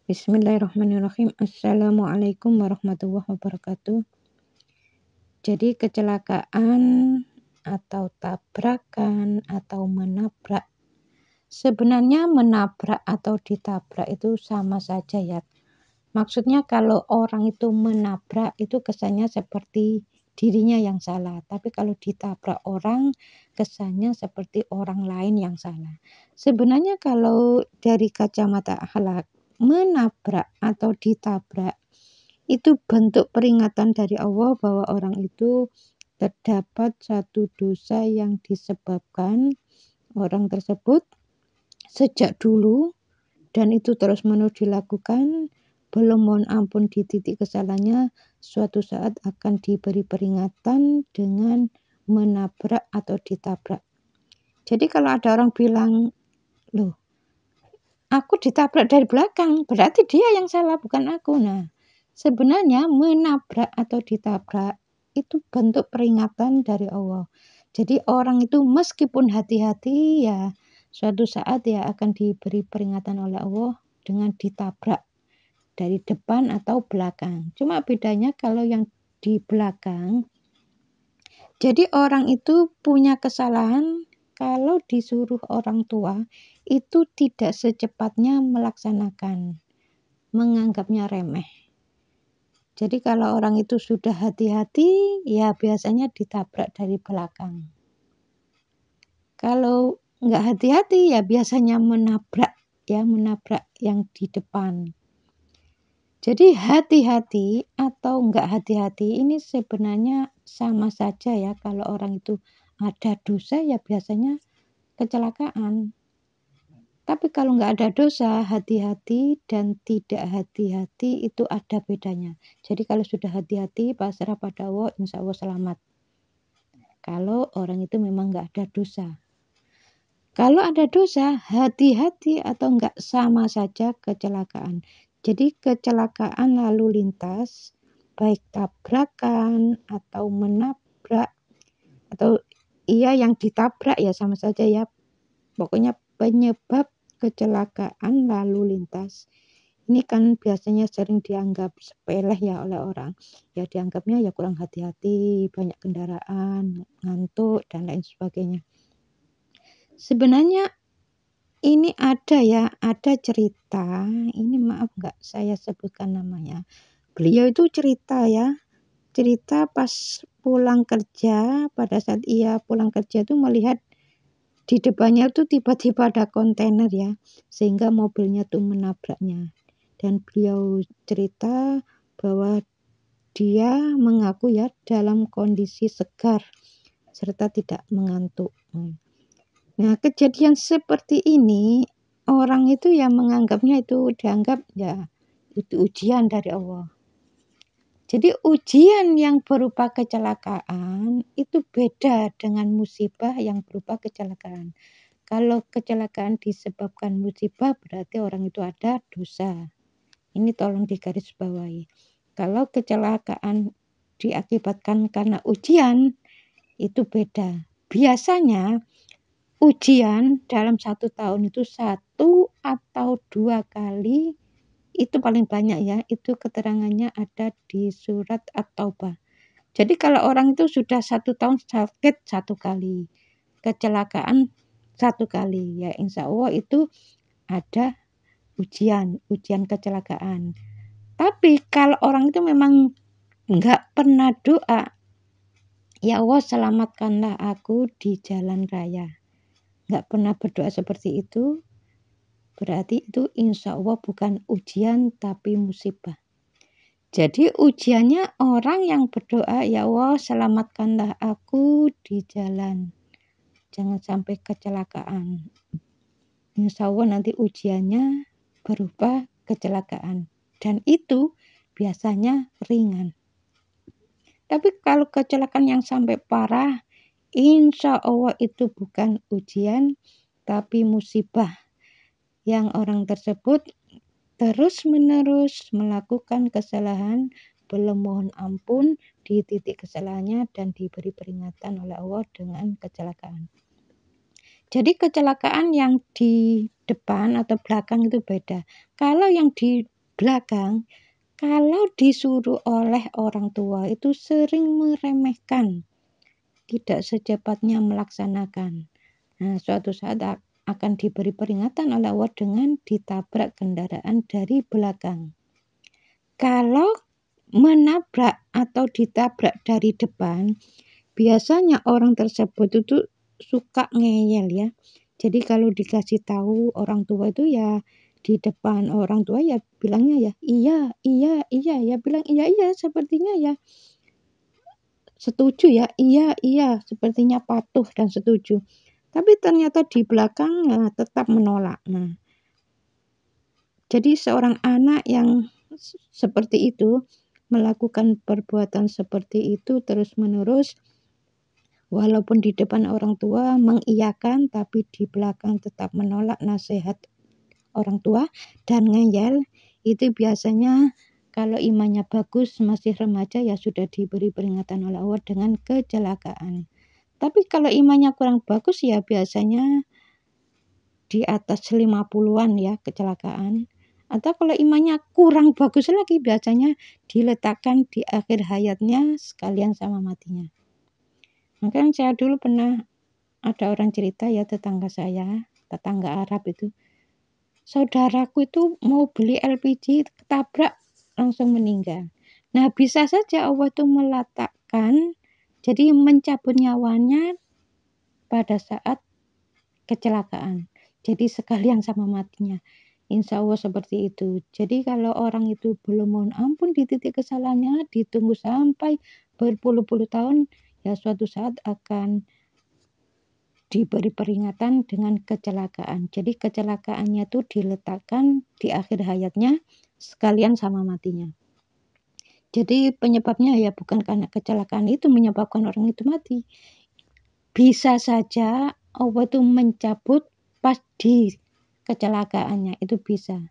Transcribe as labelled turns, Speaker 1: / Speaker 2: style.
Speaker 1: Bismillahirrahmanirrahim. Assalamualaikum warahmatullahi wabarakatuh. Jadi kecelakaan atau tabrakan atau menabrak. Sebenarnya menabrak atau ditabrak itu sama saja ya. Maksudnya kalau orang itu menabrak itu kesannya seperti dirinya yang salah. Tapi kalau ditabrak orang kesannya seperti orang lain yang salah. Sebenarnya kalau dari kacamata akhlak, menabrak atau ditabrak itu bentuk peringatan dari Allah bahwa orang itu terdapat satu dosa yang disebabkan orang tersebut sejak dulu dan itu terus-menerus dilakukan, belum mohon ampun di titik kesalahannya, suatu saat akan diberi peringatan dengan menabrak atau ditabrak. Jadi kalau ada orang bilang, loh aku ditabrak dari belakang, berarti dia yang salah bukan aku. Nah, sebenarnya menabrak atau ditabrak itu bentuk peringatan dari Allah. Jadi orang itu meskipun hati-hati ya suatu saat ya akan diberi peringatan oleh Allah dengan ditabrak dari depan atau belakang. Cuma bedanya kalau yang di belakang, jadi orang itu punya kesalahan kalau disuruh orang tua itu tidak secepatnya melaksanakan, menganggapnya remeh. Jadi kalau orang itu sudah hati-hati, ya biasanya ditabrak dari belakang. Kalau nggak hati-hati, ya biasanya menabrak yang di depan. Jadi hati-hati atau nggak hati-hati ini sebenarnya sama saja ya. Kalau orang itu ada dosa, ya biasanya kecelakaan. Tapi kalau nggak ada dosa, hati-hati dan tidak hati-hati itu ada bedanya. Jadi kalau sudah hati-hati, pasrah pada Allah, insya Allah selamat. Kalau orang itu memang nggak ada dosa. Kalau ada dosa, hati-hati atau nggak sama saja kecelakaan. Jadi kecelakaan lalu lintas, baik tabrakan atau menabrak, atau yang ditabrak ya sama saja ya. Pokoknya penyebab kecelakaan lalu lintas. Ini kan biasanya sering dianggap sepele ya oleh orang. Ya dianggapnya ya kurang hati-hati, banyak kendaraan, ngantuk dan lain sebagainya. Sebenarnya ini ada cerita. Ini maaf nggak saya sebutkan namanya. Beliau itu cerita pas pulang kerja, pada saat ia pulang kerja itu melihat di depannya tuh tiba-tiba ada kontainer ya, sehingga mobilnya tuh menabraknya. Dan beliau cerita bahwa dia mengaku ya dalam kondisi segar serta tidak mengantuk. Nah, kejadian seperti ini orang itu yang menganggapnya itu dianggap ya itu ujian dari Allah. Jadi ujian yang berupa kecelakaan itu beda dengan musibah yang berupa kecelakaan. Kalau kecelakaan disebabkan musibah berarti orang itu ada dosa. Ini tolong digarisbawahi. Kalau kecelakaan diakibatkan karena ujian itu beda. Biasanya ujian dalam 1 tahun itu 1 atau 2 kali itu paling banyak ya, itu keterangannya ada di surat At-Taubah. Jadi kalau orang itu sudah 1 tahun sakit 1 kali, kecelakaan 1 kali, ya insya Allah itu ada ujian kecelakaan. Tapi kalau orang itu memang nggak pernah doa, ya Allah selamatkanlah aku di jalan raya, nggak pernah berdoa seperti itu, berarti itu insya Allah bukan ujian tapi musibah. Jadi ujiannya orang yang berdoa, ya Allah selamatkanlah aku di jalan, jangan sampai kecelakaan. Insya Allah nanti ujiannya berupa kecelakaan dan itu biasanya ringan. Tapi kalau kecelakaan yang sampai parah, insya Allah itu bukan ujian tapi musibah yang orang tersebut terus-menerus melakukan kesalahan, belum mohon ampun di titik kesalahannya dan diberi peringatan oleh Allah dengan kecelakaan. Jadi kecelakaan yang di depan atau belakang itu beda. Kalau yang di belakang, kalau disuruh oleh orang tua itu sering meremehkan, tidak secepatnya melaksanakan. Nah, suatu saat akan diberi peringatan oleh Allah dengan ditabrak kendaraan dari belakang. Kalau menabrak atau ditabrak dari depan, biasanya orang tersebut itu suka ngeyel ya. Jadi kalau dikasih tahu orang tua itu ya di depan orang tua ya bilangnya ya iya, iya, iya, ya bilang iya, iya, sepertinya ya setuju ya, iya, iya, sepertinya patuh dan setuju. Tapi ternyata di belakang tetap menolak. Nah, jadi seorang anak yang seperti itu melakukan perbuatan seperti itu terus-menerus, walaupun di depan orang tua mengiyakan, tapi di belakang tetap menolak nasihat orang tua dan ngeyel, itu biasanya kalau imannya bagus, masih remaja ya sudah diberi peringatan oleh Allah dengan kecelakaan. Tapi kalau imannya kurang bagus ya biasanya di atas 50-an ya kecelakaan. Atau kalau imannya kurang bagus lagi biasanya diletakkan di akhir hayatnya sekalian sama matinya. Maka saya dulu pernah ada orang cerita ya tetangga saya, tetangga Arab itu. Saudaraku itu mau beli LPG ketabrak langsung meninggal. Nah bisa saja Allah itu meletakkan jadi mencabut nyawanya pada saat kecelakaan. Jadi sekalian sama matinya. Insya Allah seperti itu. Jadi kalau orang itu belum mohon ampun di titik kesalahannya, ditunggu sampai berpuluh-puluh tahun, ya suatu saat akan diberi peringatan dengan kecelakaan. Jadi kecelakaannya itu diletakkan di akhir hayatnya sekalian sama matinya. Jadi penyebabnya ya bukan karena kecelakaan itu menyebabkan orang itu mati. Bisa saja Allah itu mencabut pas di kecelakaannya, itu bisa.